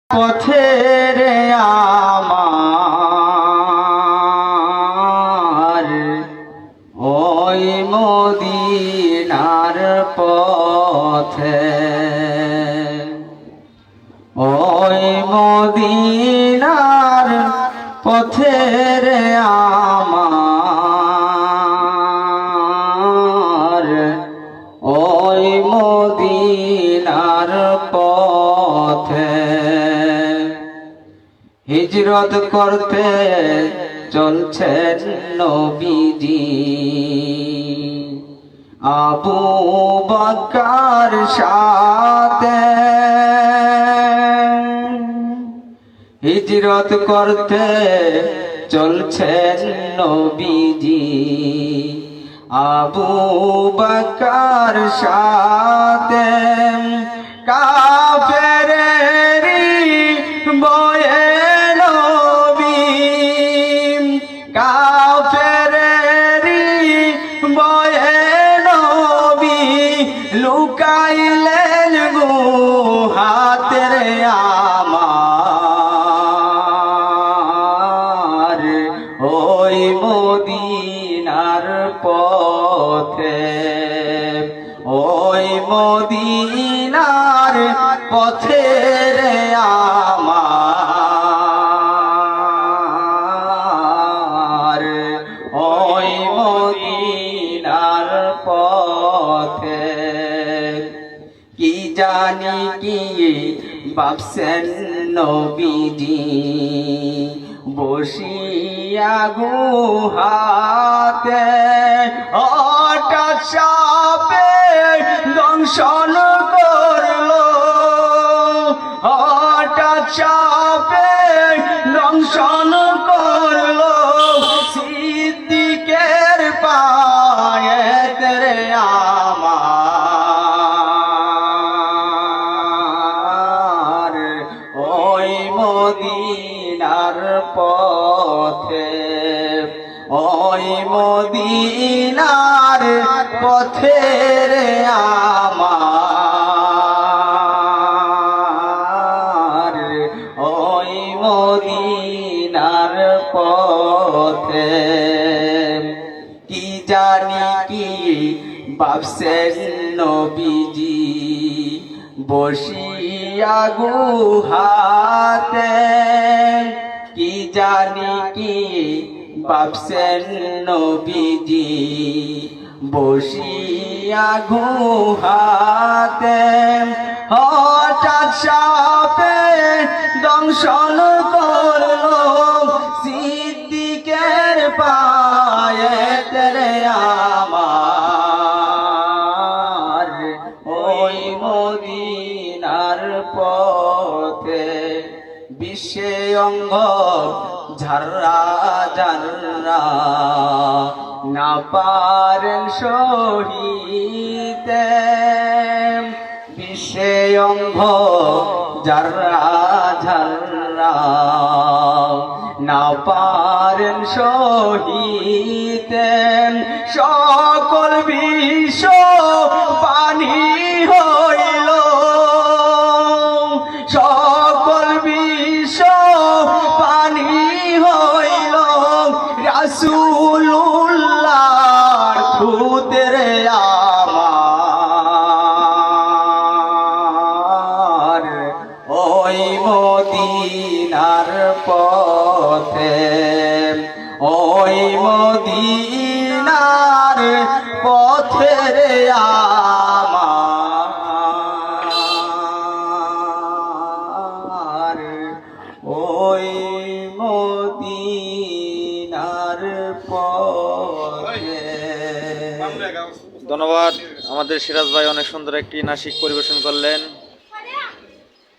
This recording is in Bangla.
পথের আমার ওই মদিনার পথে, ওই মদিনার পথের আমার ওই মদিনার পথে হিজরত করতে চলছেন নবীজি আবু বকর সাথে, হিজরত করতে চলছেন নবীজি আবু বকর সাথে। কাফেরেরি বয়ে নবী, কাফেরেরি বয়ে নবী লুকাইলেন গুহাতের আমার ওই মদিনার পথে, ওই মদিনার পথে আমার ওই মদিনার পথে। কি জানি কি ভাবছেন নবীজি বসিয়া গুহাতে, হঠাৎ সাপে দংশন করলো, হঠাৎ সাপে দংশন করলো সিদ্দিকের পায়েতে আমার ওই মদিনার পথে, ওই মদিনার পথে আমার ওই মদিনার পথে। কি জানি কি ভাবছেন নবীজি বসিয়া গুহাতে, কি জানি কি ভাবছেন নবীজি বসিয়া গুহাতে, হঠাৎ সাপে দংশন করলো সিদ্দিকের পায়েতে আমার ওই মদিনার পথে। বিশ্বে অঙ্গ ঝাররা ঝাররা না পারেন সহিতে, বিশ্বে অঙ্গ ঝাররা ঝাররা না পারেন সহিতে, সকল বিশ্ব পানি হইল, সকল বিশ্ব পানি হইল রাসূলুল্লাহর খুদের আমার ওই মদিনার পথে, ওই মদিনার পথে আমার ওই মদিনার পথে। ধন্যবাদ। আমাদের সিরাজ ভাই অনেক সুন্দর একটি নাসিক পরিবেশন করলেন।